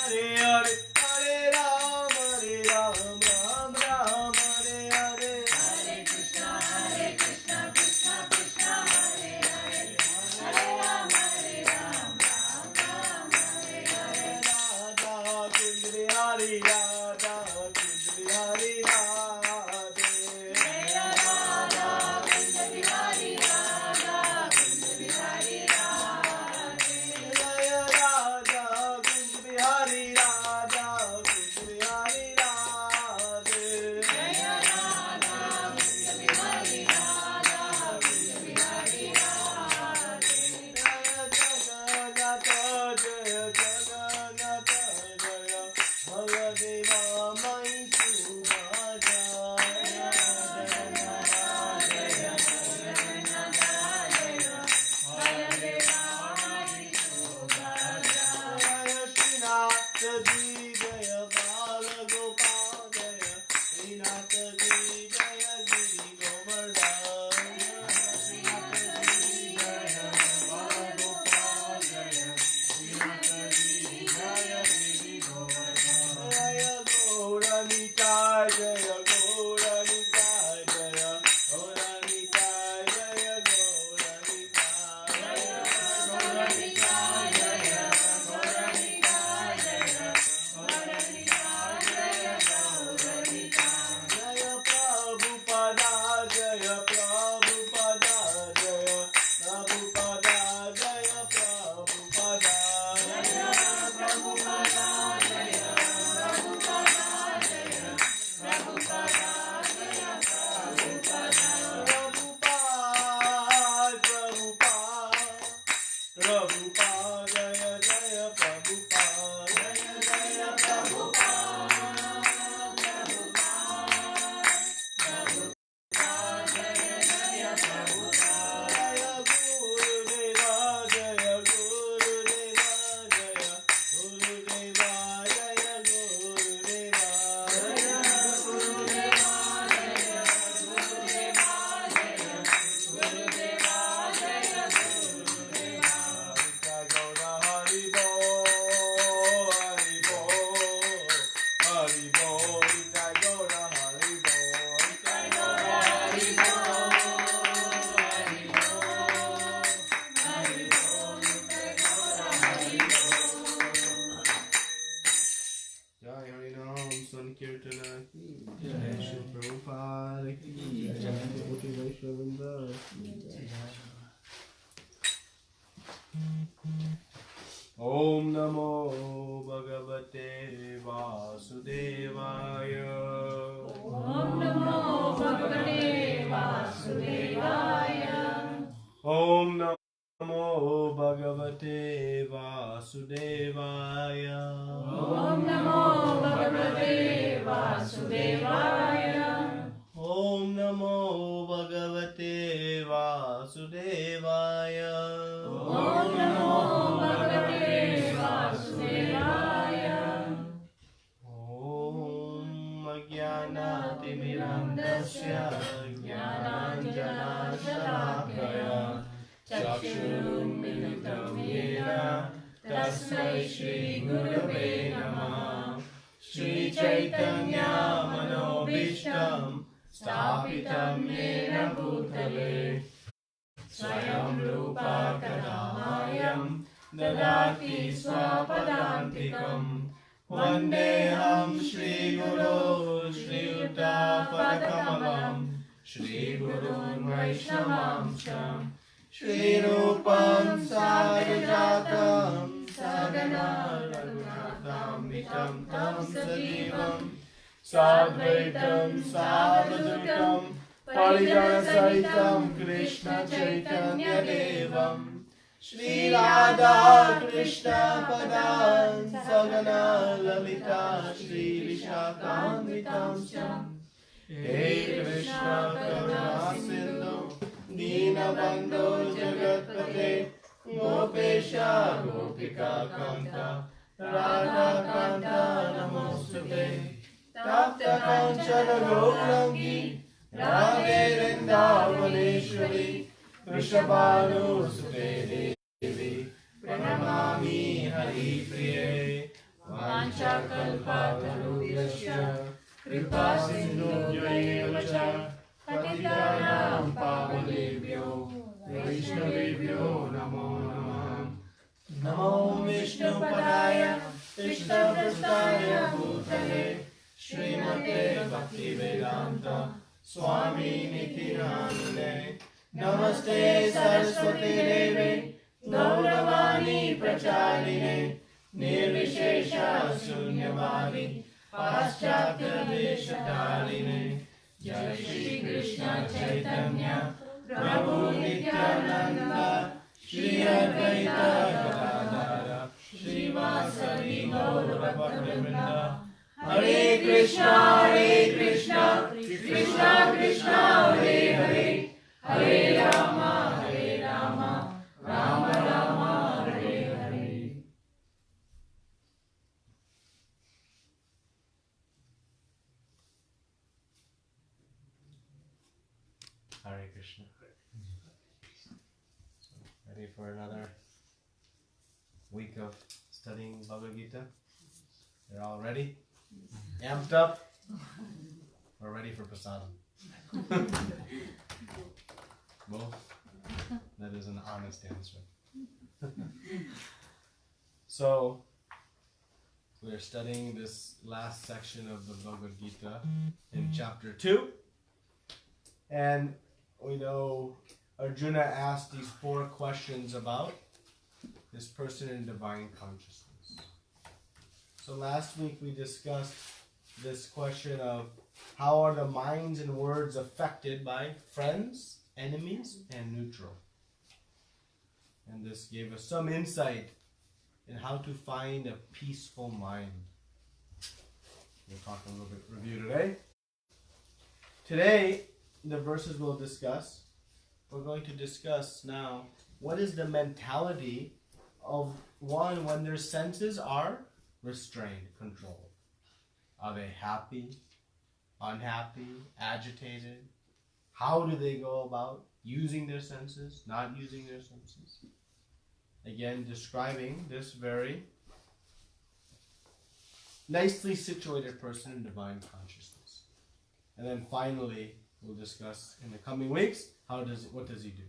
Hare Hare Hare Rama Om Namo Bhagavate Vasudevaya. Om Namo Bhagavate Vasudevaya. Om Namo Bhagavate Vasudevaya. Om Namo Bhagavate Vasudevaya. Om Namo Bhagavate Vasudevaya. Om Namo Bhagavate Vasudevaya. Om Ajnānatimirandasya Jnānāñjana-śalakaya Chakshurunmilitam yena Tasmai Shri Gurave Namah. Shri Chaitanya Manobhishtam Sthapitam yena bhutale Swayam Rupa Kadāmayam Dadati Swapadantikam. Vandeham Shri Guru Shri Uttapakamalam Shri Gurun Vaishnavamscha Shri Rupam Sārajatam Sagana Raghunatham Vitam Tam Sajivam Sadvaitam Savadutam Parijana Sahitam Kṛṣṇa Chaitanya Devam Shri Radha Kṛṣṇa Padan Sagana Lalita Shri Vishakam Hey Kṛṣṇa Karuna Sindhu Dīnabandhu Jagatpate Gopesha Gopika Kanta Radha Kanta Namostute Tapta Kanchana Gaurangi Radhe Vrindavaneshwari Vrishabhanusute Devi Pranamami Hari Priye Vanchakalpatarubhyascha Kripa Sindhubhyo cha Patitanam Pavanebhyo Vaishnavebhyo Namo Namah. Namo Vishnu Padaya Krishna Prasthaya Bhutale Srimate Bhaktivedanta Swami Niti Namane. Namaste Saraswati Deve Gauravani Pracharine Nirvishesha Shunyavadi Paschatya Deshatarine. Jai Shri Krishna Chaitanya Prabhu Nityananda Shri Advaita Gadadhara Shri Vasari Gaurabhaktivinoda. Hare Krishna Krishna Krishna Hare Hare Hare Rama Rama Rama Hare Hare. Hare Krishna. Ready for another week of studying Bhagavad Gita? You're all ready? Amped up? We're ready for prasadam. Both? That is an honest answer. So, we're studying this last section of the Bhagavad Gita in chapter 2. And we know Arjuna asked these 4 questions about this person in divine consciousness. So last week we discussed this question of how are the minds and words affected by friends, enemies, and neutral. And this gave us some insight in how to find a peaceful mind. We'll talk a little bit review today. Today, the verses we'll discuss, we're going to discuss now what is the mentality of one when their senses are restrained, controlled. Are they happy, unhappy, agitated? How do they go about using their senses, not using their senses? Again, describing this very nicely situated person in divine consciousness. And then finally, we'll discuss in the coming weeks, what does he do?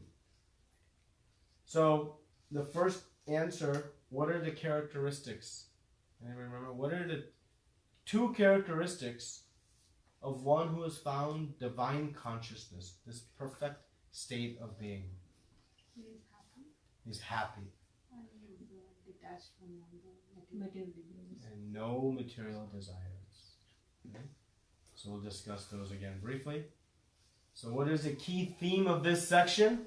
So, the first answer, what are the characteristics? Anyone remember? What are the 2 characteristics of one who has found divine consciousness, this perfect state of being? He is happy. He's happy. And he is detached from all the material desires. And no material desires. Okay? So we'll discuss those again briefly. So what is the key theme of this section?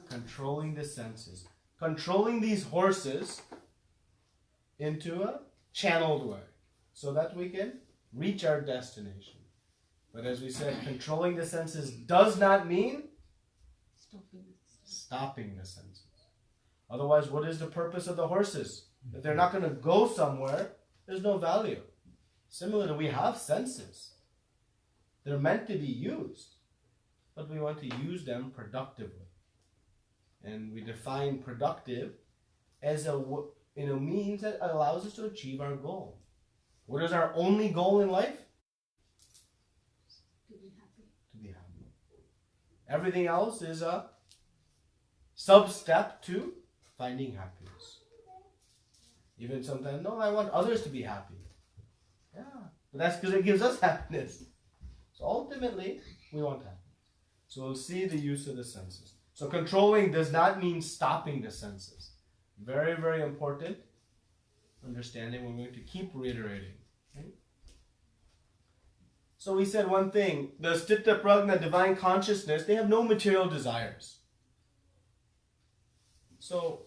Controlling the senses. Controlling these horses into a channeled way so that we can reach our destination. But as we said, controlling the senses does not mean stopping the senses. Otherwise, what is the purpose of the horses? If they're not going to go somewhere, there's no value. Similarly, we have senses. They're meant to be used, but we want to use them productively. And we define productive as a means that allows us to achieve our goal. What is our only goal in life? To be happy. To be happy. Everything else is a sub-step to finding happiness. Even sometimes, no, I want others to be happy. Yeah, but that's because it gives us happiness. So ultimately, we want happiness. So we'll see the use of the senses. So controlling does not mean stopping the senses. Very, very important understanding we're going to keep reiterating. Okay? So we said one thing, the sthitta prajñā, divine consciousness, they have no material desires. So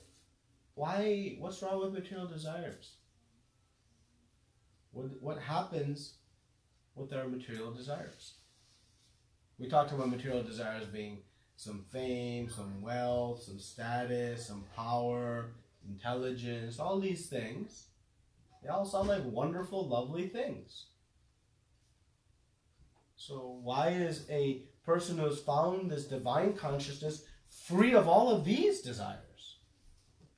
what's wrong with material desires? What happens with our material desires? We talked about material desires being some fame, some wealth, some status, some power, intelligence, all these things. They all sound like wonderful, lovely things. So why is a person who has found this divine consciousness free of all of these desires?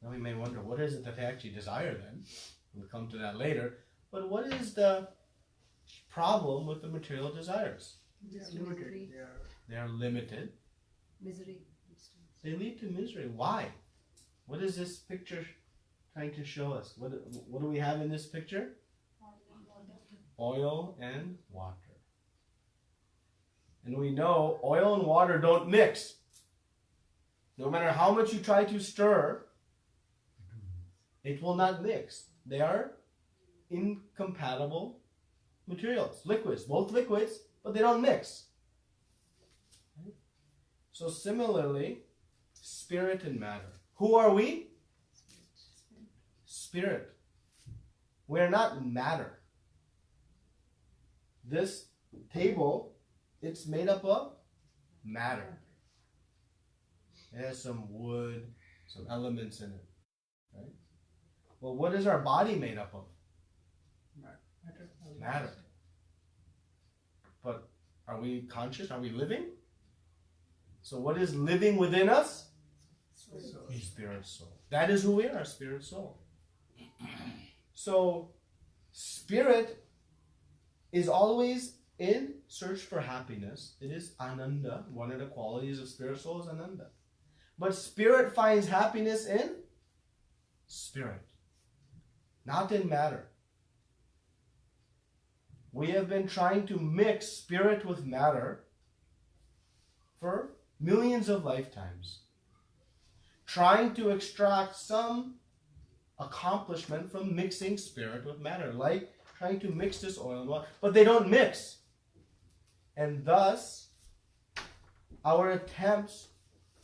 Now we may wonder, what is it that they actually desire then? We'll come to that later. But what is the problem with the material desires? They are limited. They are limited. Misery. They lead to misery. Why? What is this picture trying to show us? What do we have in this picture? Oil and water. And we know oil and water don't mix. No matter how much you try to stir, it will not mix. They are incompatible materials, liquids, both liquids, but they don't mix. So similarly, spirit and matter. Who are we? Spirit. We are not matter. This table, it's made up of matter. It has some wood, some elements in it. Right? Well, what is our body made up of? Matter. But are we conscious? Are we living? So what is living within us? Spirit soul. That is who we are, spirit soul. So spirit is always in search for happiness. It is ananda. One of the qualities of spirit soul is ananda. But spirit finds happiness in spirit, not in matter. We have been trying to mix spirit with matter for millions of lifetimes, trying to extract some accomplishment from mixing spirit with matter, like trying to mix this oil and water, but they don't mix. And thus, our attempts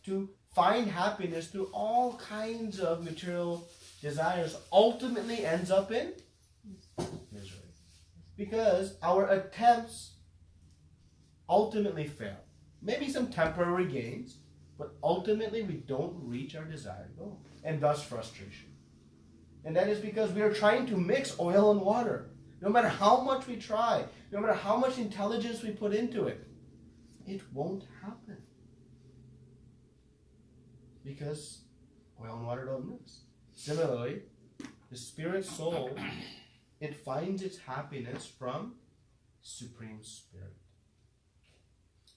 to find happiness through all kinds of material desires ultimately ends up in misery. Because our attempts ultimately fail. Maybe some temporary gains, but ultimately we don't reach our desired goal, and thus frustration. And that is because we are trying to mix oil and water. No matter how much we try, no matter how much intelligence we put into it, it won't happen. Because oil and water don't mix. Similarly, The spirit soul, it finds its happiness from Supreme Spirit.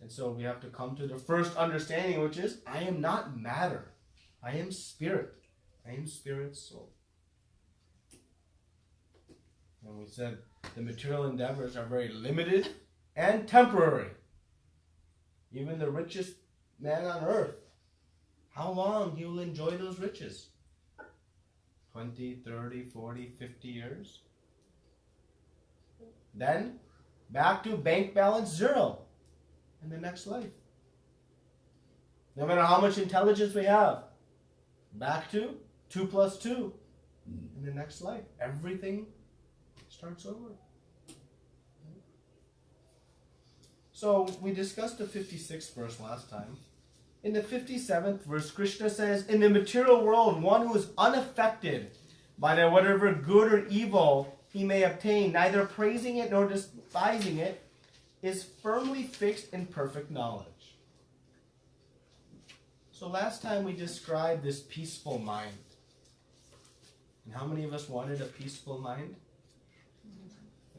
And so we have to come to the first understanding, which is, I am not matter. I am spirit. I am spirit soul. And we said the material endeavors are very limited and temporary. Even the richest man on earth, how long he will enjoy those riches? 20, 30, 40, 50 years? Then, back to bank balance zero in the next life. No matter how much intelligence we have, back to 2 plus 2 in the next life. Everything starts over. So we discussed the 56th verse last time. In the 57th verse, Kṛṣṇa says, in the material world, one who is unaffected by whatever good or evil he may obtain, neither praising it nor despising it, is firmly fixed in perfect knowledge. So last time we described this peaceful mind. And how many of us wanted a peaceful mind?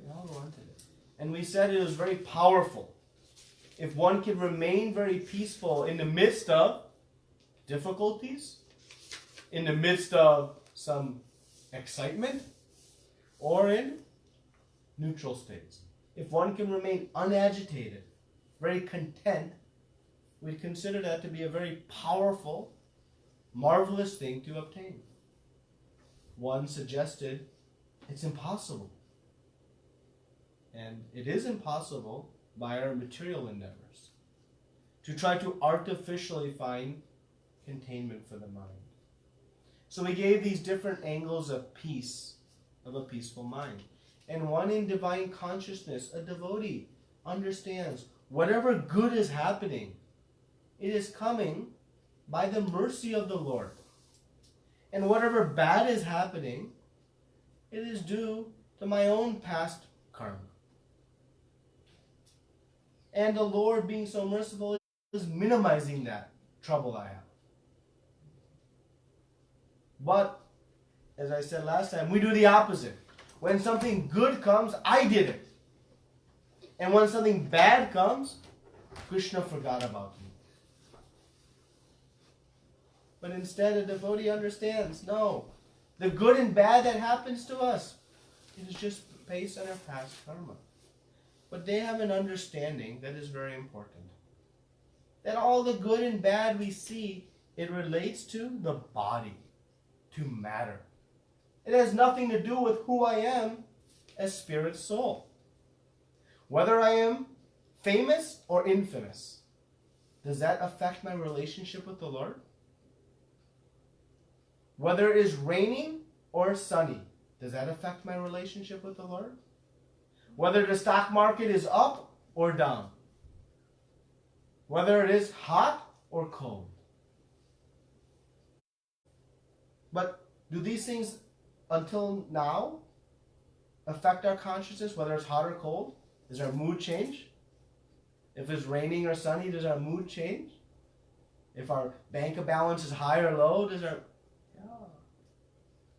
We all wanted it. And we said it was very powerful. If one can remain very peaceful in the midst of difficulties, in the midst of some excitement, or in neutral states. If one can remain unagitated, very content, we consider that to be a very powerful, marvelous thing to obtain. One suggested it's impossible. And it is impossible by our material endeavors to try to artificially find containment for the mind. So we gave these different angles of peace, of a peaceful mind. And one in divine consciousness, a devotee, understands whatever good is happening, it is coming by the mercy of the Lord. And whatever bad is happening, it is due to my own past karma. And the Lord, being so merciful, is minimizing that trouble I have. But, as I said last time, we do the opposite. When something good comes, I did it. And when something bad comes, Kṛṣṇa forgot about me. But instead, a devotee understands, no, the good and bad that happens to us, it is just based on our past karma. But they have an understanding that is very important. That all the good and bad we see, it relates to the body, to matter. It has nothing to do with who I am as spirit soul. Whether I am famous or infamous, does that affect my relationship with the Lord? Whether it is raining or sunny, does that affect my relationship with the Lord? Whether the stock market is up or down. Whether it is hot or cold. But do these things until now affect our consciousness, whether it's hot or cold? Does our mood change? If it's raining or sunny, does our mood change? If our bank balance is high or low, does our... Yeah.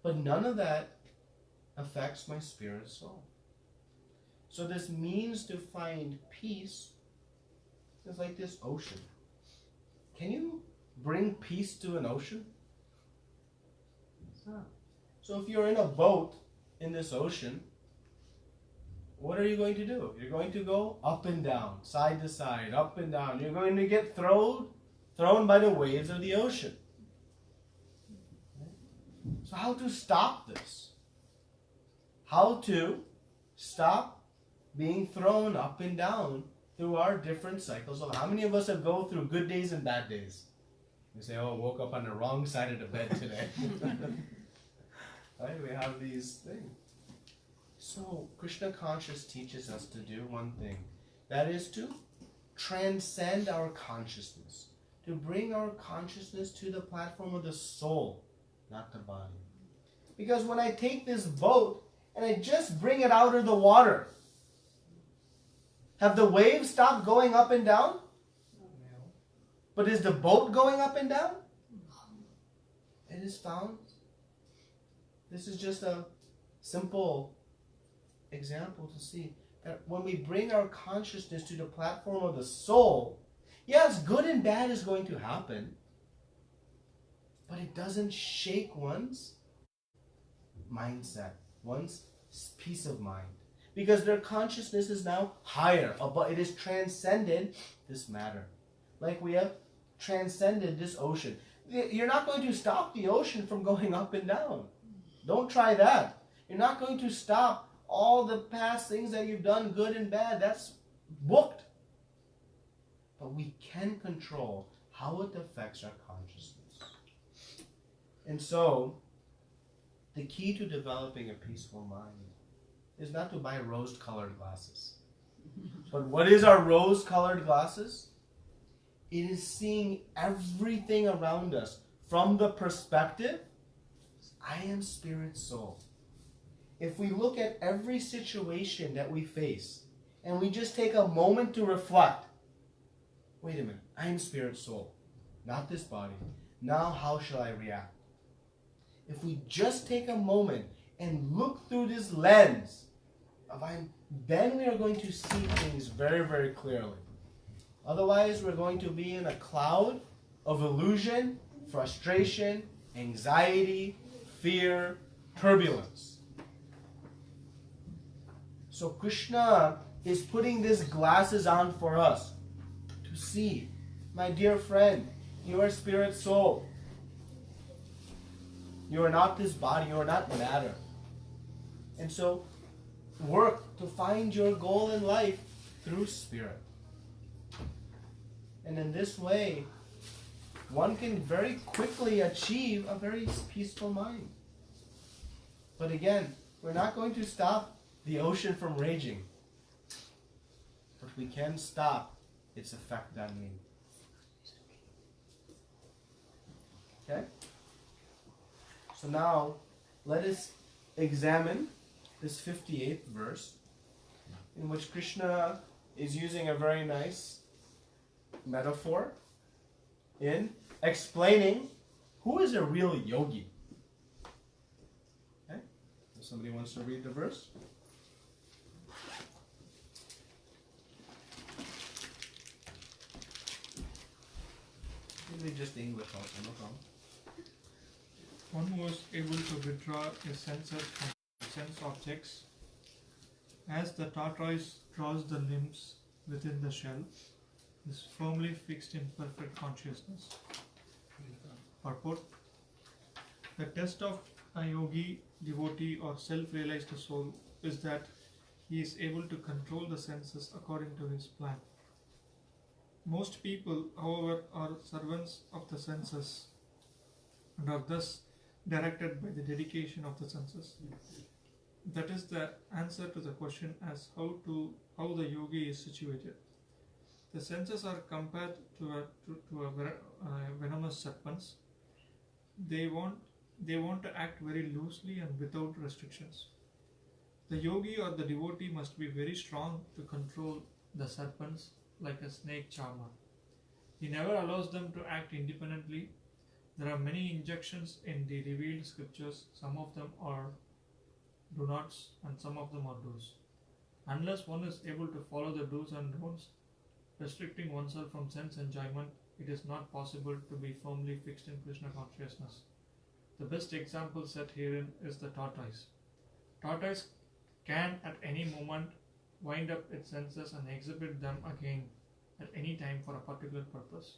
But none of that affects my spirit soul. So this means to find peace is like this ocean. Can you bring peace to an ocean? It's not. So if you're in a boat in this ocean, what are you going to do? You're going to go up and down, side to side, up and down. You're going to get thrown by the waves of the ocean. So how to stop this? How to stop being thrown up and down through our different cycles of how many of us have gone through good days and bad days? We say, oh, I woke up on the wrong side of the bed today. Right? We have these things. So Kṛṣṇa conscious teaches us to do one thing. That is to transcend our consciousness. To bring our consciousness to the platform of the soul, not the body. Because when I take this boat and I just bring it out of the water, have the waves stopped going up and down? No. But is the boat going up and down? It is found. This is just a simple example to see that when we bring our consciousness to the platform of the soul, yes, good and bad is going to happen, but it doesn't shake one's mindset, one's peace of mind, because their consciousness is now higher, but it is transcended this matter. Like we have transcended this ocean. You're not going to stop the ocean from going up and down. Don't try that. You're not going to stop all the past things that you've done, good and bad. That's booked. But we can control how it affects our consciousness. And so, the key to developing a peaceful mind is not to buy rose-colored glasses. But what is our rose-colored glasses? It is seeing everything around us from the perspective, I am spirit soul. If we look at every situation that we face and we just take a moment to reflect, wait a minute, I am spirit soul, not this body. Now how shall I react? If we just take a moment and look through this lens of then we are going to see things very, very clearly. Otherwise, we're going to be in a cloud of illusion, frustration, anxiety, fear, turbulence. So Kṛṣṇa is putting these glasses on for us to see, my dear friend, you are spirit soul. You are not this body, you are not matter. And so, work to find your goal in life through spirit. And in this way, one can very quickly achieve a very peaceful mind. But again, we're not going to stop the ocean from raging. But we can stop its effect on me. Okay? So now, let us examine this 58th verse, in which Kṛṣṇa is using a very nice metaphor in explaining who is a real yogi. Okay? If somebody wants to read the verse. Maybe just English also, no problem. One who is able to withdraw his senses from sense objects, as the tortoise draws the limbs within the shell, is firmly fixed in perfect consciousness. Purport. The test of a yogi, devotee or self-realized soul is that he is able to control the senses according to his plan. Most people, however, are servants of the senses and are thus directed by the dedication of the senses. That is the answer to the question as how the yogi is situated. The senses are compared to venomous serpents. They want to act very loosely and without restrictions. The yogi or the devotee must be very strong to control the serpents like a snake charmer. He never allows them to act independently. There are many injunctions in the revealed scriptures. Some of them are do nots and some of them are do's. Unless one is able to follow the do's and don'ts, restricting oneself from sense enjoyment, it is not possible to be firmly fixed in Kṛṣṇa consciousness. The best example set herein is the tortoise. Tortoise can at any moment wind up its senses and exhibit them again at any time for a particular purpose.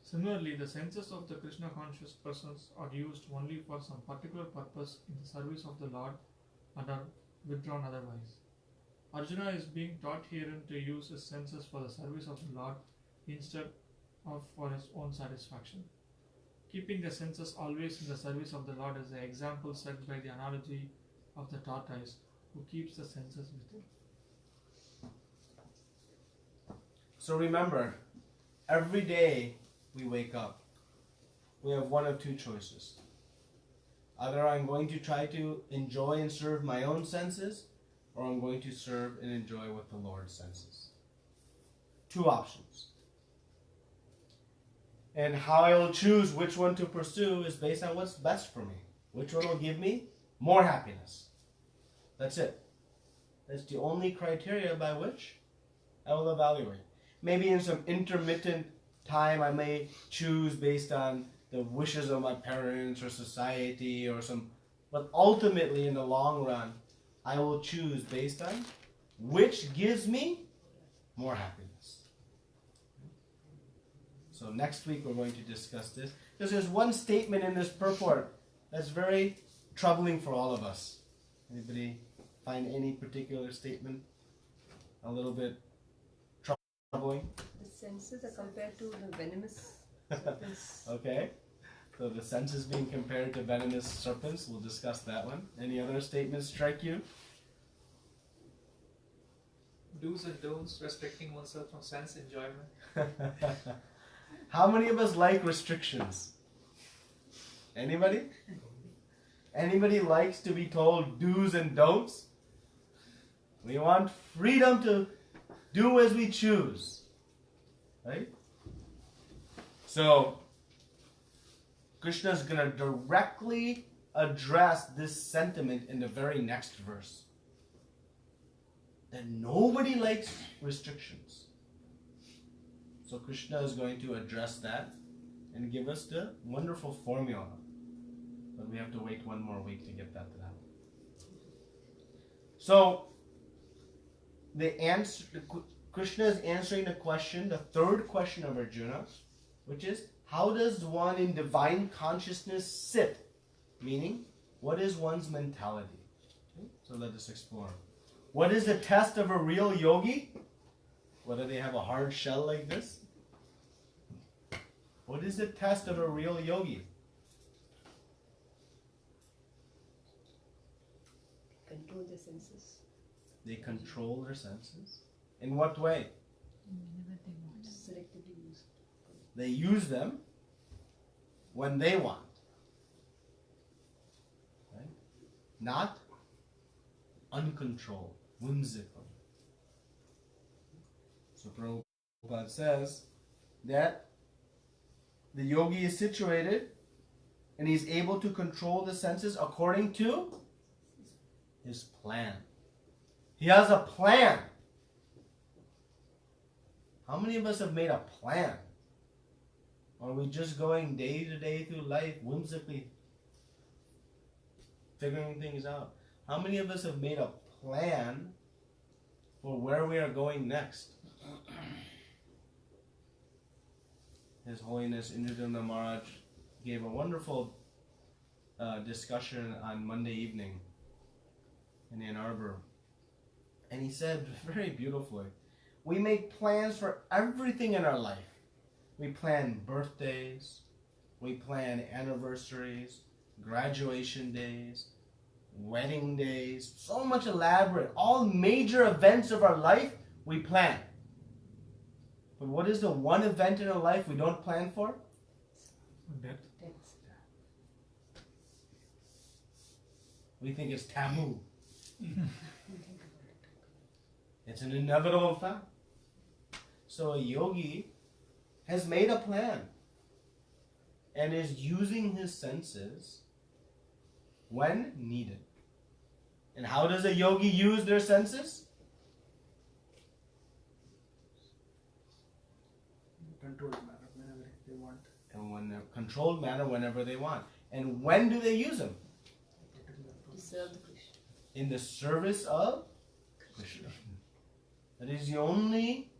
Similarly, the senses of the Kṛṣṇa conscious persons are used only for some particular purpose in the service of the Lord and are withdrawn otherwise. Arjuna is being taught herein to use his senses for the service of the Lord instead of for his own satisfaction. Keeping the senses always in the service of the Lord is the example set by the analogy of the tortoise who keeps the senses within. So remember, every day we wake up, we have one of two choices. Either I'm going to try to enjoy and serve my own senses, or I'm going to serve and enjoy what the Lord senses. Two options. And how I will choose which one to pursue is based on what's best for me, Which one will give me more happiness? That's it. That's the only criteria by which I will evaluate. Maybe in some intermittent time I may choose based on the wishes of my parents or society or some, but ultimately in the long run I will choose based on which gives me more happiness. So next week we're going to discuss this, because there's one statement in this purport that's very troubling for all of us. Anybody find any particular statement a little bit troubling? The senses are compared to the venomous serpents. Okay, so the senses being compared to venomous serpents, we'll discuss that one. Any other statements strike you? Do's and don'ts, restricting oneself from sense enjoyment. How many of us like restrictions? Anybody? Anybody likes to be told do's and don'ts? We want freedom to do as we choose. Right? So, Krishna is going to directly address this sentiment in the very next verse. That nobody likes restrictions. So Krishna is going to address that and give us the wonderful formula. But we have to wait one more week to get that to happen. So, Krishna is answering the question, the third question of Arjuna, which is, how does one in divine consciousness sit? Meaning, what is one's mentality? Okay? So let us explore. What is the test of a real yogi? Whether they have a hard shell like this? What is the test of a real yogi? Control the senses. They control their senses. In what way? Selectively use. They use them when they want. Right? Not uncontrolled, whimsical. So Prabhupada says that the yogi is situated and he's able to control the senses according to his plan. He has a plan. How many of us have made a plan? Or are we just going day to day through life whimsically figuring things out? How many of us have made a plan for where we are going next? His Holiness Indriya Maharaj gave a wonderful discussion on Monday evening in Ann Arbor. And he said very beautifully, we make plans for everything in our life. We plan birthdays, we plan anniversaries, graduation days, wedding days, so much elaborate. All major events of our life, we plan. But what is the one event in our life we don't plan for? Death. We think it's taboo. It's an inevitable fact. So a yogi has made a plan and is using his senses when needed. And how does a yogi use their senses? Controlled manner whenever they want. In a controlled manner whenever they want. And when do they use them? To serve the Krishna. In the service of Krishna. That is the only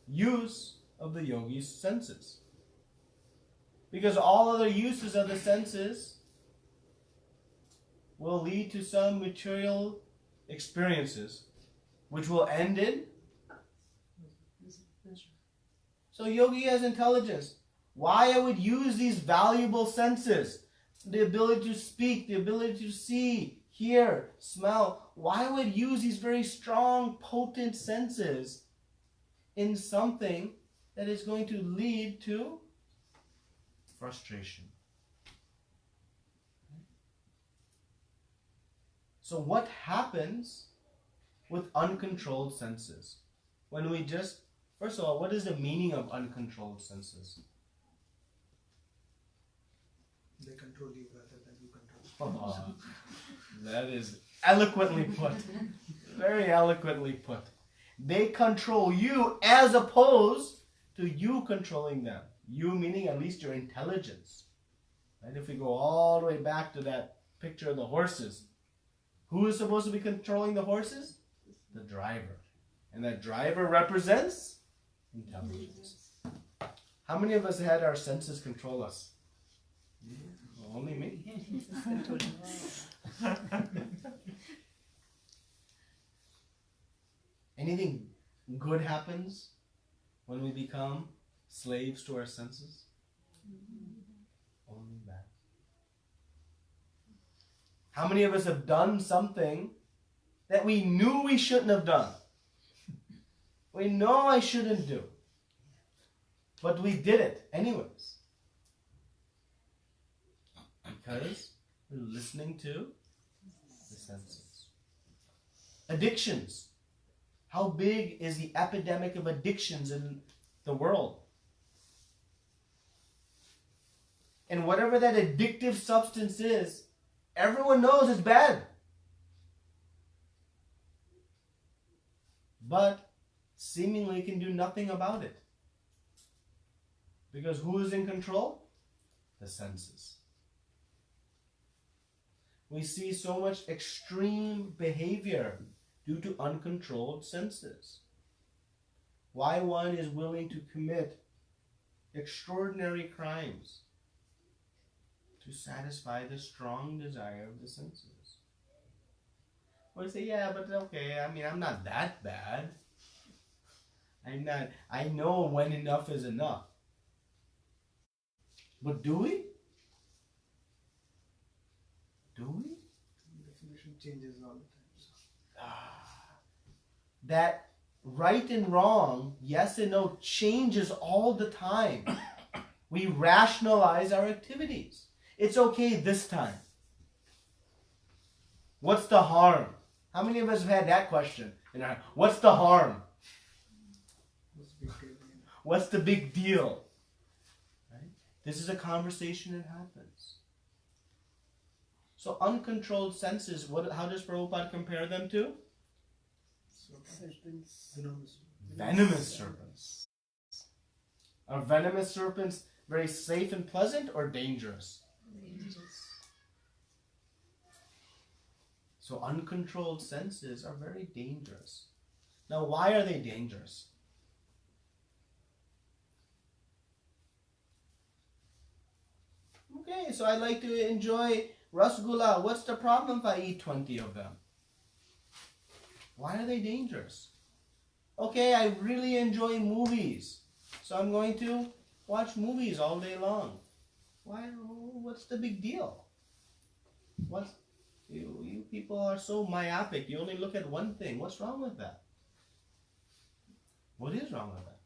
use of the yogi's senses. Because all other uses of the senses will lead to some material experiences which will end in. So yogi has intelligence. Why I would use these valuable senses, the ability to speak, the ability to see, hear, smell, why I would use these very strong, potent senses in something that is going to lead to frustration. So what happens with uncontrolled senses? When we just, first of all, what is the meaning of uncontrolled senses? They control you rather than you control That is eloquently put. Very eloquently put. They control you as opposed to you controlling them. You meaning at least your intelligence. And if we go all the way back to that picture of the horses, who is supposed to be controlling the horses? The driver. And that driver represents intelligence. How many of us had our senses control us? Only me. Anything good happens when we become slaves to our senses? Only bad. How many of us have done something that we knew we shouldn't have done? We know I shouldn't do. But we did it anyways. Because we're listening to the senses. Addictions. How big is the epidemic of addictions in the world? And whatever that addictive substance is, everyone knows it's bad. But seemingly can do nothing about it. Because who is in control? The senses. We see so much extreme behavior due to uncontrolled senses. Why one is willing to commit extraordinary crimes to satisfy the strong desire of the senses. Or say, yeah, but okay, I mean, I'm not that bad. I know when enough is enough. But do we? Do we? Definition changes all the time. That right and wrong, yes and no, changes all the time. We rationalize our activities. It's okay this time. What's the harm? How many of us have had that question? What's the harm? What's the big deal? Right? This is a conversation that happens. So uncontrolled senses, how does Prabhupada compare them to? Serpents. Venomous serpents. Are venomous serpents very safe and pleasant or dangerous? Dangerous. So uncontrolled senses are very dangerous. Now why are they dangerous? Okay, so I like to enjoy rasgulla. What's the problem if I eat 20 of them? Why are they dangerous? Okay, I really enjoy movies, so I'm going to watch movies all day long. Why? What's the big deal? You people are so myopic. You only look at one thing. What's wrong with that? What is wrong with that?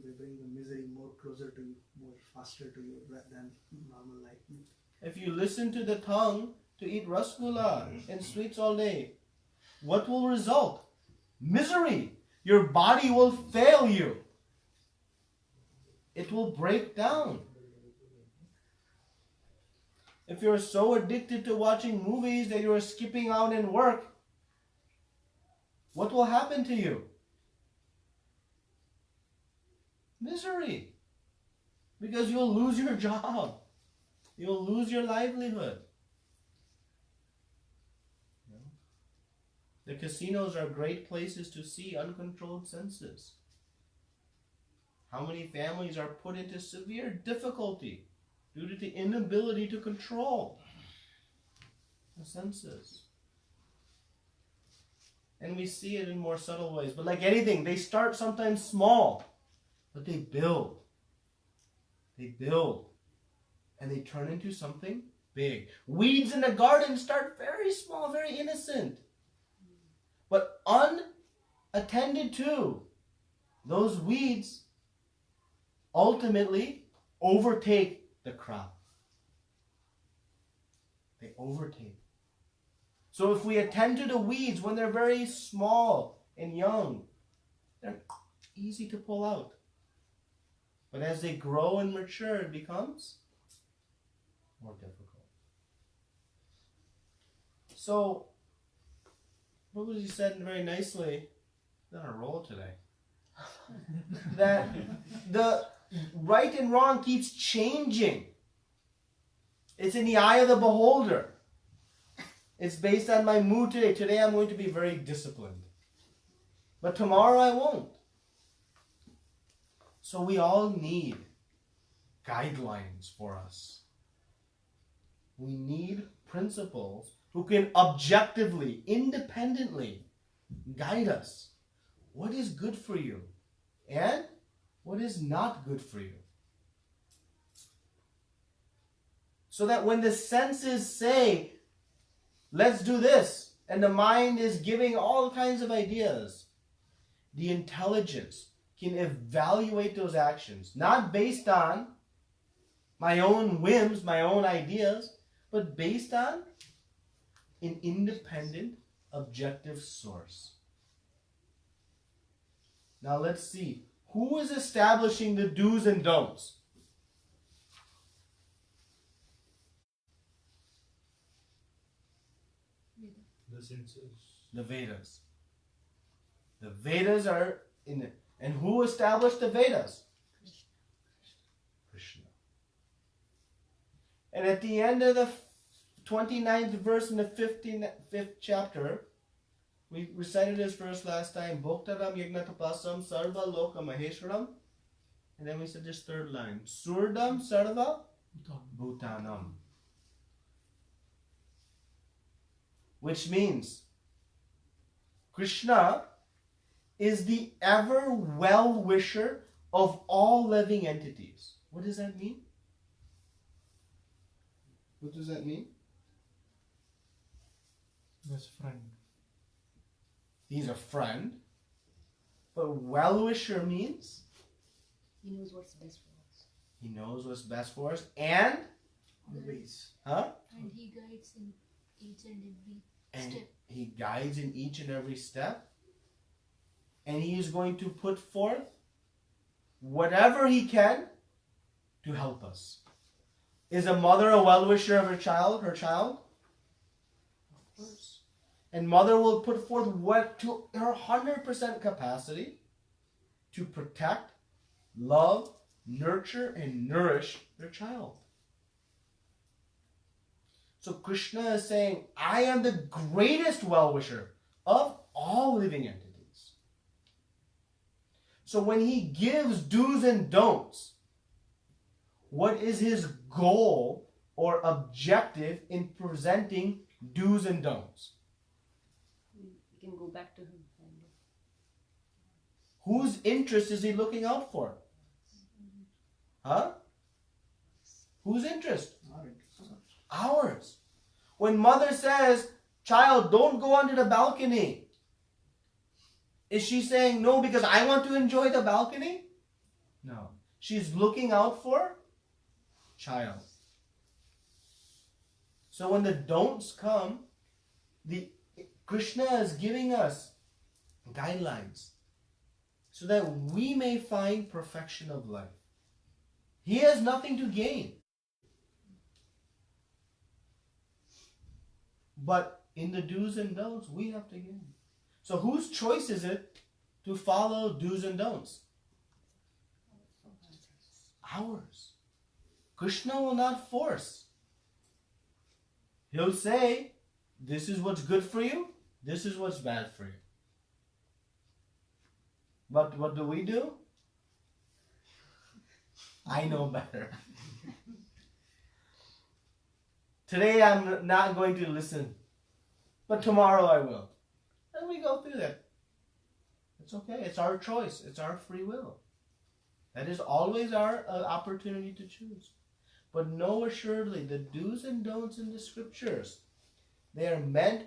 They bring the misery more closer to you, more faster to you than normal life. If you listen to the tongue to eat rasgulla and sweets all day, what will result? Misery. Your body will fail you. It will break down. If you're so addicted to watching movies that you're skipping out in work, what will happen to you? Misery. Because you'll lose your job. You'll lose your livelihood. The casinos are great places to see uncontrolled senses. How many families are put into severe difficulty due to the inability to control the senses? And we see it in more subtle ways. But like anything, they start sometimes small, but they build. They build. And they turn into something big. Weeds in the garden start very small, very innocent. But unattended to, those weeds ultimately overtake the crop. They overtake. So if we attend to the weeds when they're very small and young, they're easy to pull out. But as they grow and mature, it becomes more difficult. So, Prabhuji said very nicely, he's on a roll today, that the right and wrong keeps changing. It's in the eye of the beholder. It's based on my mood today. Today I'm going to be very disciplined. But tomorrow I won't. So we all need guidelines for us. We need principles who can objectively, independently guide us. What is good for you and what is not good for you. So that when the senses say, let's do this, and the mind is giving all kinds of ideas, the intelligence can evaluate those actions, not based on my own whims, my own ideas, but based on an independent, objective source. Now let's see. Who is establishing the do's and don'ts? The Vedas. The Vedas are in it. And who established the Vedas? Kṛṣṇa. And at the end of the 29th verse in the 5th chapter, we recited this verse last time, Bhoktaram Yagnatapasam Sarva Loka Maheshwaram. And then we said this third line, Surdam Sarva Bhutanam. Which means Kṛṣṇa is the ever well-wisher of all living entities. What does that mean? What does that mean? Best friend. He's a friend. But well-wisher means? He knows what's best for us. He knows what's best for us. And? Always. Huh? And he guides in each and every And step. he guides in each and every step. And he is going to put forth whatever he can to help us. Is a mother a well-wisher of her child? Of course. And mother will put forth what to her 100% capacity to protect, love, nurture, and nourish their child. So Kṛṣṇa is saying, I am the greatest well-wisher of all living entities. So when he gives do's and don'ts, what is his goal or objective in presenting do's and don'ts? We can go back to him. Whose interest is he looking out for? Huh? Whose interest? Ours. When mother says, child, don't go onto the balcony, is she saying no because I want to enjoy the balcony? No. She's looking out for child. So when the don'ts come, the Kṛṣṇa is giving us guidelines so that we may find perfection of life. He has nothing to gain. But in the do's and don'ts, we have to gain. So whose choice is it to follow do's and don'ts? Ours. Kṛṣṇa will not force. He'll say, this is what's good for you, this is what's bad for you. But what do? I know better. Today I'm not going to listen, but tomorrow I will. And we go through that. It's okay. It's our choice. It's our free will. That is always our opportunity to choose. But know assuredly, the do's and don'ts in the scriptures, they are meant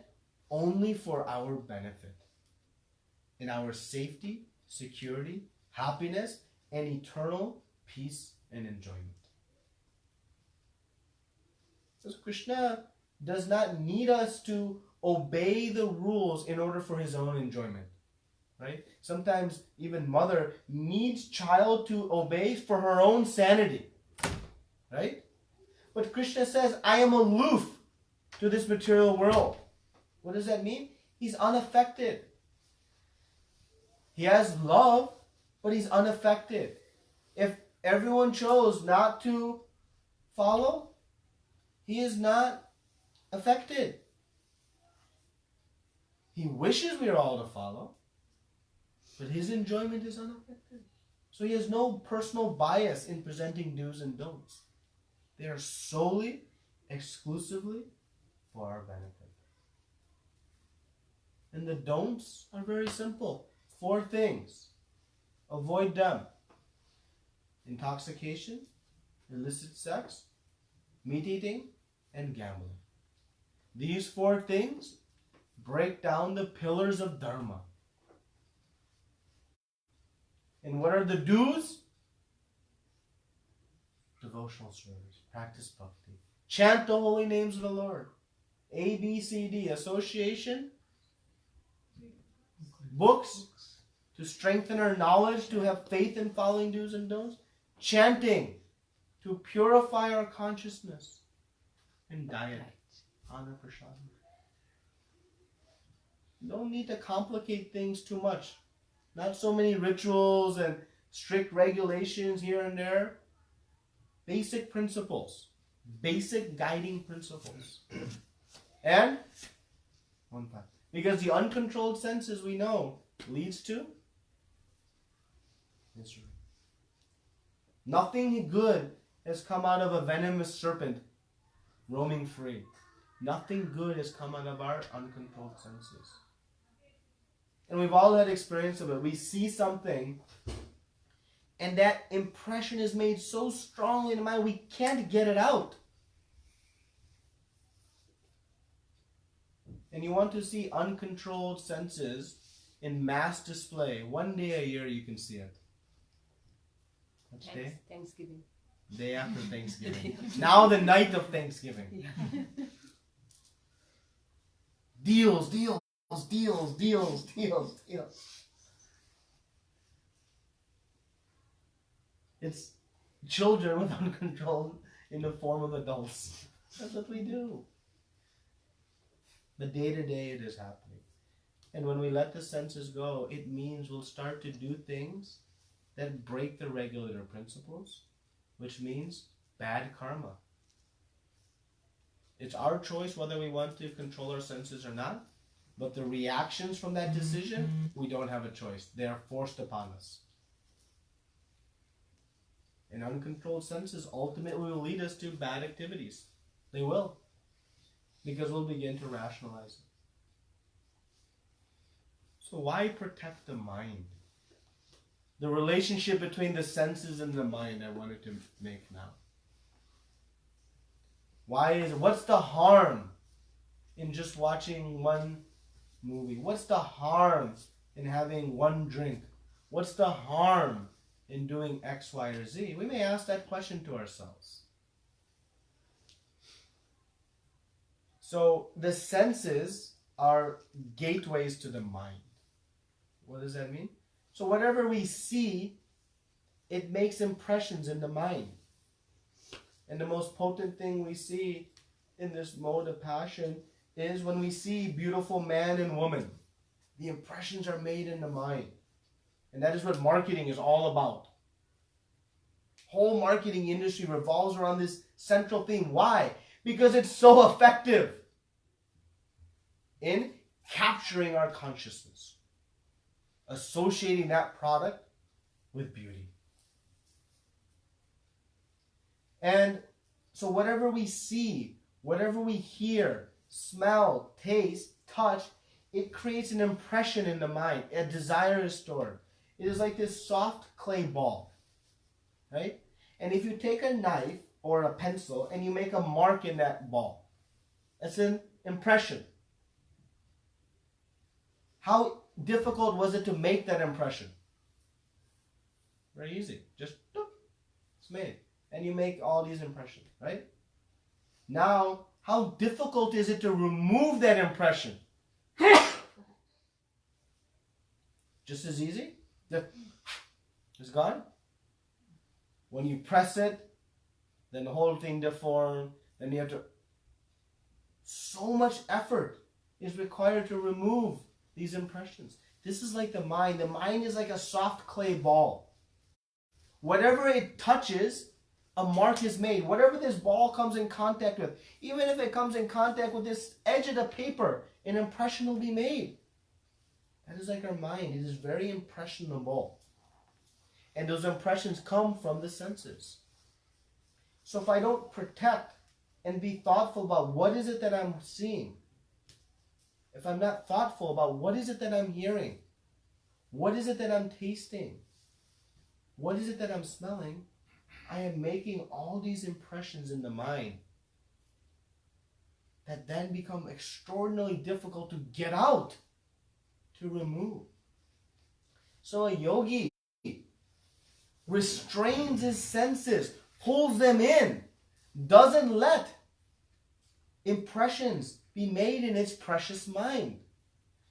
only for our benefit, in our safety, security, happiness, and eternal peace and enjoyment. Because Kṛṣṇa does not need us to obey the rules in order for his own enjoyment. Right? Sometimes even mother needs child to obey for her own sanity. Right? But Kṛṣṇa says, I am aloof to this material world. What does that mean? He's unaffected. He has love, but he's unaffected. If everyone chose not to follow, he is not affected. He wishes we are all to follow, but his enjoyment is unaffected. So he has no personal bias in presenting do's and don'ts. They are solely, exclusively for our benefit. And the don'ts are very simple. 4 things. Avoid them. Intoxication, illicit sex, meat eating, and gambling. These 4 things break down the pillars of dharma. And what are the do's? Devotional service, practice bhakti, chant the holy names of the Lord. A, B, C, D, association, books, to strengthen our knowledge, to have faith in following do's and don'ts, chanting, to purify our consciousness, and diet, Anna Prashadam. Don't need to complicate things too much. Not so many rituals and strict regulations here and there. Basic principles. Basic guiding principles. And one fact. Because the uncontrolled senses, we know, leads to misery. Nothing good has come out of a venomous serpent roaming free. Nothing good has come out of our uncontrolled senses. And we've all had experience of it. We see something, and that impression is made so strongly in the mind, we can't get it out. And you want to see uncontrolled senses in mass display. One day a year you can see it. Which day? Thanksgiving. Day after Thanksgiving. Now the night of Thanksgiving. Deals. It's children with uncontrolled in the form of adults. That's what we do. But day to day it is happening. And when we let the senses go, it means we'll start to do things that break the regulator principles, which means bad karma. It's our choice whether we want to control our senses or not, but the reactions from that decision, we don't have a choice. They are forced upon us. And uncontrolled senses ultimately will lead us to bad activities. They will. Because we'll begin to rationalize it. So why protect the mind? The relationship between the senses and the mind I wanted to make now. What's the harm in just watching one movie? What's the harm in having one drink? What's the harm in doing X, Y, or Z? We may ask that question to ourselves. So the senses are gateways to the mind. What does that mean? So whatever we see, it makes impressions in the mind. And the most potent thing we see in this mode of passion is when we see beautiful man and woman. The impressions are made in the mind. And that is what marketing is all about. Whole marketing industry revolves around this central theme. Why? Because it's so effective in capturing our consciousness, associating that product with beauty. And so whatever we see, whatever we hear, smell, taste, touch, it creates an impression in the mind. A desire is stored. It is like this soft clay ball, right? And if you take a knife or a pencil and you make a mark in that ball, that's an impression. How difficult was it to make that impression? Very easy. Just, it's made. And you make all these impressions, right? Now, how difficult is it to remove that impression? Just as easy? It's gone? When you press it, then the whole thing deforms, then you have to... So much effort is required to remove these impressions. This is like the mind. The mind is like a soft clay ball. Whatever it touches, a mark is made. Whatever this ball comes in contact with, even if it comes in contact with this edge of the paper, an impression will be made. That is like our mind. It is very impressionable. And those impressions come from the senses. So if I don't protect and be thoughtful about what is it that I'm seeing, if I'm not thoughtful about what is it that I'm hearing, what is it that I'm tasting, what is it that I'm smelling, I am making all these impressions in the mind that then become extraordinarily difficult to get out, to remove. So a yogi restrains his senses, pulls them in, doesn't let impressions be made in its precious mind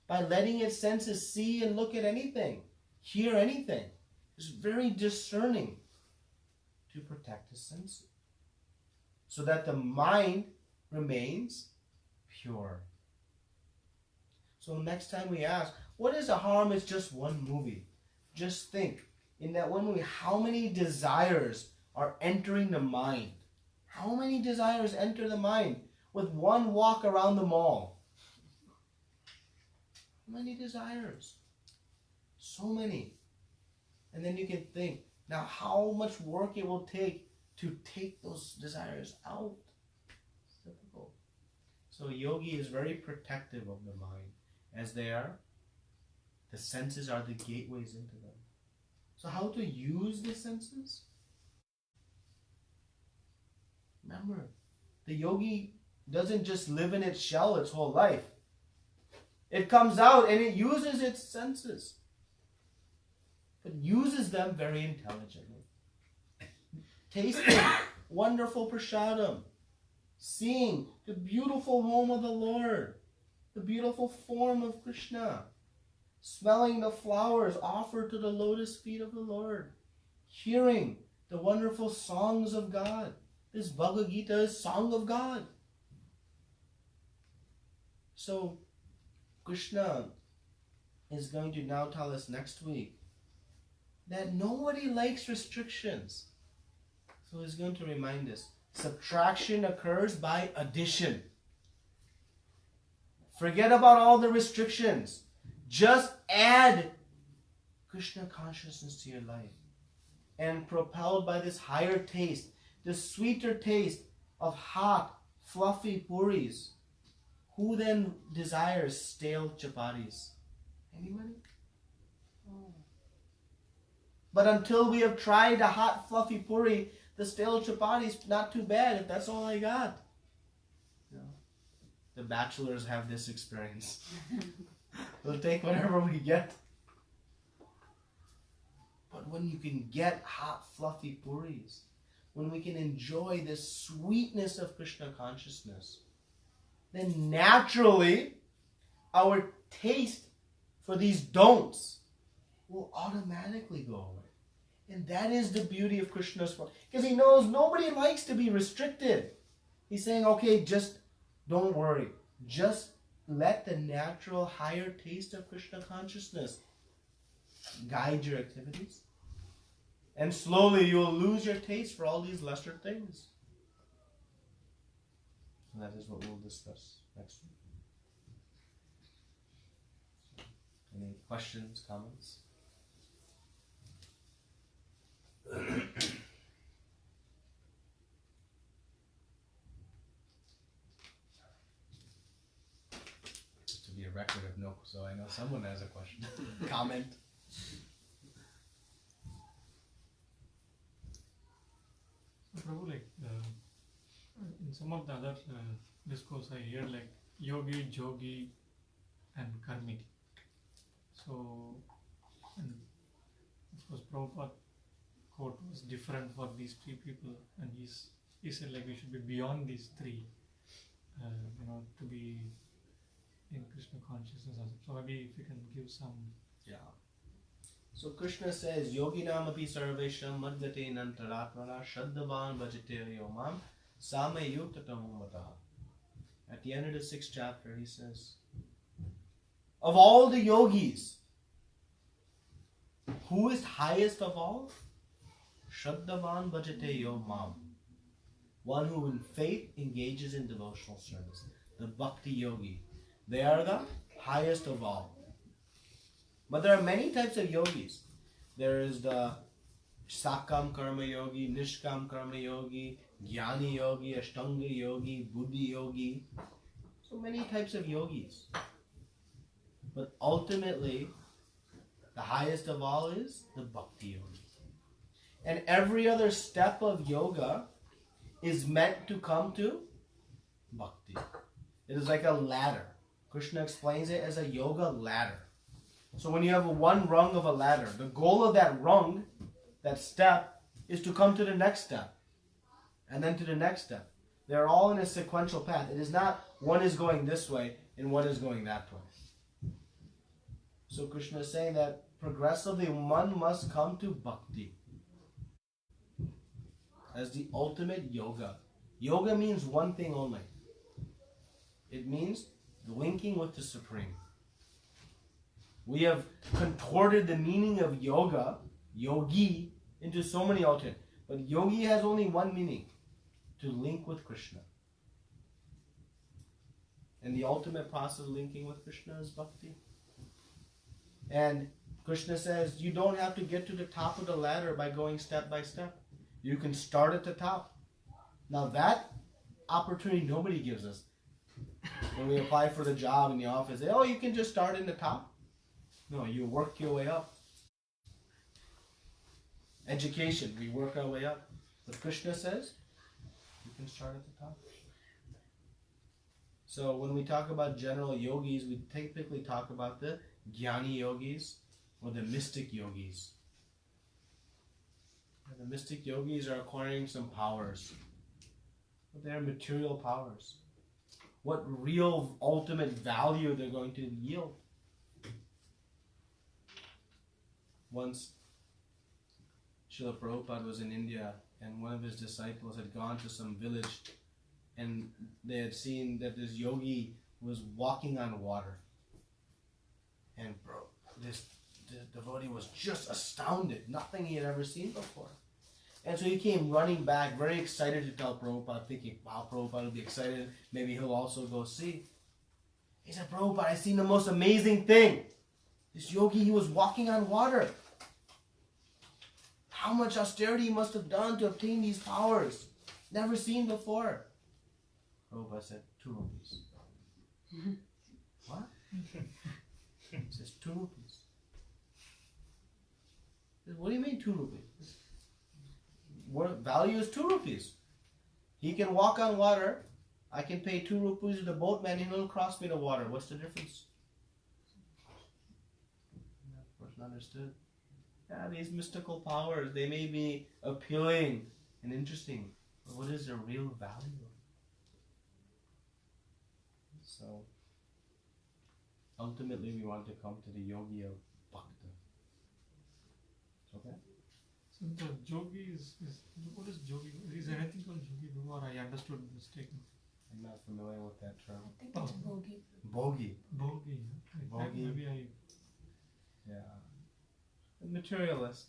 by letting its senses see and look at anything, hear anything. It's very discerning to protect his senses so that the mind remains pure. So next time we ask, what is the harm? It's just one movie. Just think, in that one movie, how many desires are entering the mind? How many desires enter the mind with one walk around the mall? How many desires? So many. And then you can think, now how much work it will take to take those desires out. It's difficult. So yogi is very protective of the mind. As they are, the senses are the gateways into them. So how to use the senses? Remember, the yogi doesn't just live in its shell its whole life. It comes out and it uses its senses, but uses them very intelligently. Tasting wonderful prasadam, seeing the beautiful home of the Lord, the beautiful form of Kṛṣṇa, smelling the flowers offered to the lotus feet of the Lord, hearing the wonderful songs of God. This Bhagavad Gita is song of God. So Kṛṣṇa is going to now tell us next week that nobody likes restrictions. So he's going to remind us, subtraction occurs by addition. Forget about all the restrictions. Just add Kṛṣṇa consciousness to your life. And propelled by this higher taste, this sweeter taste of hot, fluffy puris, who then desires stale chapatis? Anybody? Oh. But until we have tried a hot, fluffy puri, the stale chapatis, not too bad if that's all I got. You know, the bachelors have this experience. We'll take whatever we get. But when you can get hot, fluffy puris, when we can enjoy this sweetness of Kṛṣṇa consciousness, then naturally our taste for these don'ts will automatically go away. And that is the beauty of Kṛṣṇa's form. Because he knows nobody likes to be restricted. He's saying, okay, just don't worry. Just let the natural higher taste of Kṛṣṇa consciousness guide your activities. And slowly you will lose your taste for all these lesser things. And that is what we'll discuss next week. Any questions, comments? Just to be a record of no, so I know someone has a question. Comment. Prabhu, like in some of the other discourse I hear like yogi, jogi and karmi. So, and of course Prabhupada quote was different for these three people, and he said like we should be beyond these three, to be in Kṛṣṇa consciousness. So maybe if you can give some. Yeah. So Kṛṣṇa says, Yoginam api sarvaśaḥ madgate nantaratmana shraddhavan bhajate yomam same yuktatam mataha. At the end of the 6th chapter, he says, Of all the yogis, who is highest of all? Shraddhavan bhajate yo mam. One who in faith engages in devotional service. The bhakti yogi. They are the highest of all. But there are many types of yogis. There is the sakam karma yogi, nishkam karma yogi, jnani yogi, ashtanga yogi, buddhi yogi. So many types of yogis. But ultimately, the highest of all is the bhakti yogi. And every other step of yoga is meant to come to bhakti. It is like a ladder. Kṛṣṇa explains it as a yoga ladder. So when you have one rung of a ladder, the goal of that rung, that step, is to come to the next step. And then to the next step. They're all in a sequential path. It is not one is going this way and one is going that way. So Kṛṣṇa is saying that progressively one must come to bhakti as the ultimate yoga. Yoga means one thing only. It means linking with the Supreme. We have contorted the meaning of yoga, yogi, into so many alternate. But yogi has only one meaning: to link with Kṛṣṇa. And the ultimate process of linking with Kṛṣṇa is bhakti. And Kṛṣṇa says you don't have to get to the top of the ladder by going step by step. You can start at the top. Now that opportunity nobody gives us. When we apply for the job in the office, they say, oh, you can just start in the top. No, you work your way up. Education, we work our way up. But Kṛṣṇa says, you can start at the top. So when we talk about general yogis, we typically talk about the jnani yogis or the mystic yogis. And the mystic yogis are acquiring some powers. But they are material powers. What real ultimate value they're going to yield. Once Srila Prabhupada was in India and one of his disciples had gone to some village and they had seen that this yogi was walking on water. And this devotee was just astounded. Nothing he had ever seen before. And so he came running back, very excited to tell Prabhupada, thinking, wow, Prabhupada will be excited. Maybe he'll also go see. He said, Prabhupada, I seen the most amazing thing. This yogi, he was walking on water. How much austerity he must have done to obtain these powers. Never seen before. Prabhupada said, 2 rupees. What? He says, 2 rupees. He says, what do you mean 2 rupees? What value is 2 rupees? He can walk on water. I can pay 2 rupees to the boatman and he'll cross me the water. What's the difference? That person understood. Yeah, these mystical powers, they may be appealing and interesting, but what is their real value? So, ultimately we want to come to the yogi of bhakti. Okay? So the yogi is what is yogi? Is there anything called yogi or I understood mistaken? I'm not familiar with that term. I think it's bogey. Bogey. Bogey. Bogey. Maybe I. Yeah. A materialist.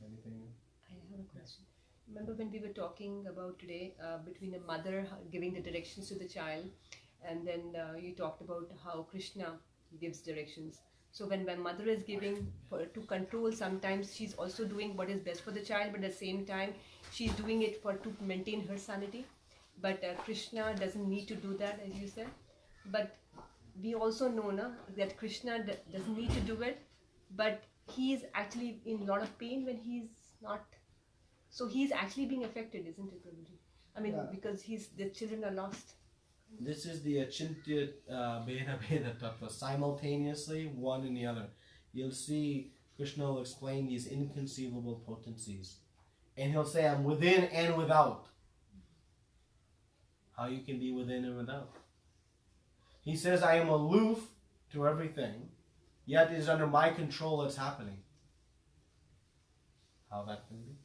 Anything? I have a question. Remember when we were talking about today between a mother giving the directions to the child, and then you talked about how Kṛṣṇa gives directions. So when my mother is giving to control, sometimes she's also doing what is best for the child, but at the same time she's doing it to maintain her sanity. But Kṛṣṇa doesn't need to do that, as you said. But we also know that Kṛṣṇa doesn't need to do it, but he's actually in a lot of pain when he's not. So he's actually being affected, isn't it, Prabhuji? I mean, because the children are lost. This is the achintya bheda tattva, simultaneously one and the other. You'll see Kṛṣṇa will explain these inconceivable potencies. And he'll say, I'm within and without. How you can be within and without. He says, I am aloof to everything, yet it is under my control that's happening. How that can be?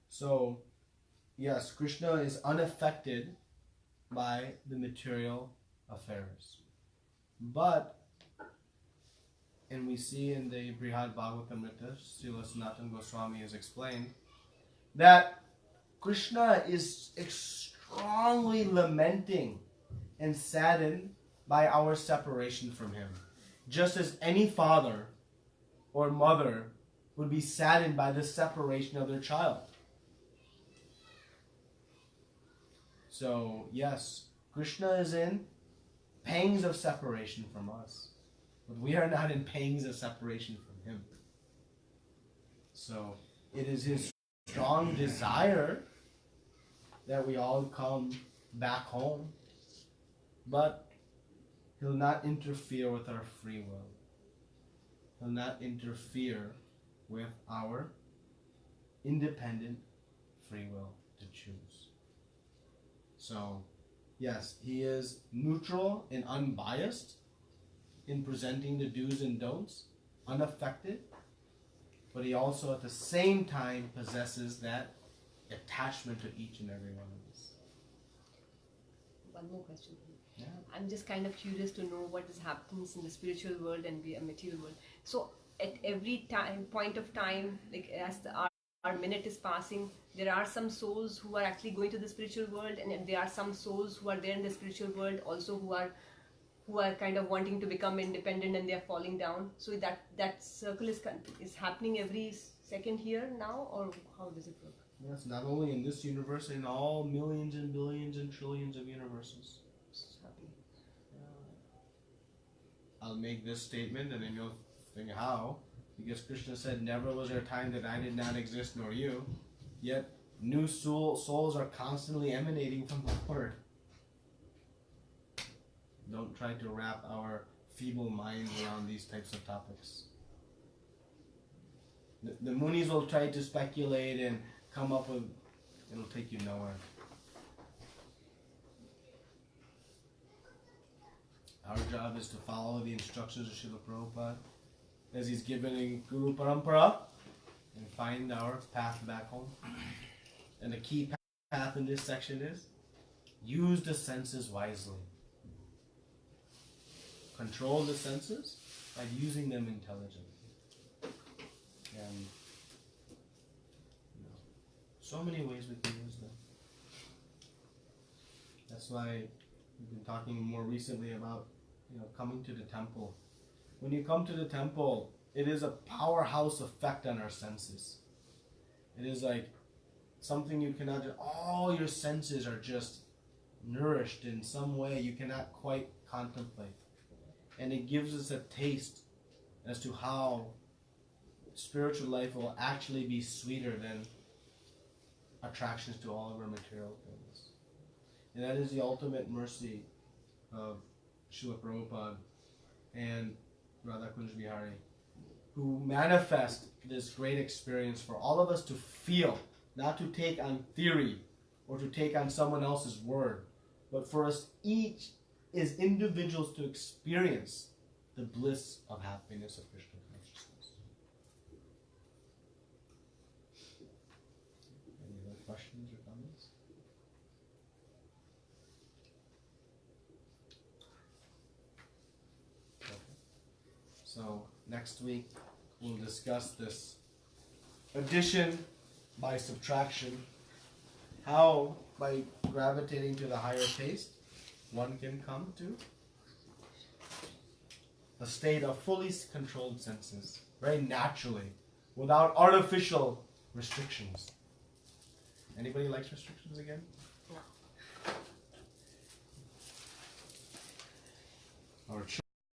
So, yes, Kṛṣṇa is unaffected by the material affairs. But, and we see in the Brihad Bhagavatamrita, Srila Sanatana Goswami has explained, that Kṛṣṇa is strongly lamenting and saddened by our separation from him. Just as any father or mother would be saddened by the separation of their child. So, yes, Kṛṣṇa is in pangs of separation from us, but we are not in pangs of separation from him. So, it is his strong desire that we all come back home, but he'll not interfere with our free will. He'll not interfere with our independent free will to choose. So, yes, he is neutral and unbiased in presenting the do's and don'ts, unaffected, but he also at the same time possesses that attachment to each and every one of us. One more question. Yeah. I'm just kind of curious to know what happens in the spiritual world and the material world. So at every point of time, like as our minute is passing, there are some souls who are actually going to the spiritual world, and there are some souls who are there in the spiritual world also who are kind of wanting to become independent, and they are falling down. So that circle is happening every second here now, or how does it work? Yes, not only in this universe, in all millions and billions and trillions of universes. It's happening. I'll make this statement and then you'll think how. Because Kṛṣṇa said, never was there a time that I did not exist nor you. Yet new souls are constantly emanating from the Lord. Don't try to wrap our feeble minds around these types of topics. The Munis will try to speculate and come up with, it'll take you nowhere. Our job is to follow the instructions of Srila Prabhupada as he's given in Guru Parampara and find our path back home. And the key path in this section is use the senses wisely. Control the senses by using them intelligently. And so many ways we can use them. That's why we've been talking more recently about coming to the temple. When you come to the temple, it is a powerhouse effect on our senses. It is like something you cannot do. All your senses are just nourished in some way you cannot quite contemplate. And it gives us a taste as to how spiritual life will actually be sweeter than attractions to all of our material things. And that is the ultimate mercy of Srila Prabhupada and Radha Kunj Bihari, who manifest this great experience for all of us to feel, not to take on theory or to take on someone else's word, but for us each as individuals to experience the bliss of happiness of Krishna consciousness. Any other questions or comments? Okay. So next week we'll discuss this addition by subtraction, how by gravitating to the higher taste one can come to a state of fully controlled senses, very naturally, without artificial restrictions. Anybody likes restrictions again? No. Our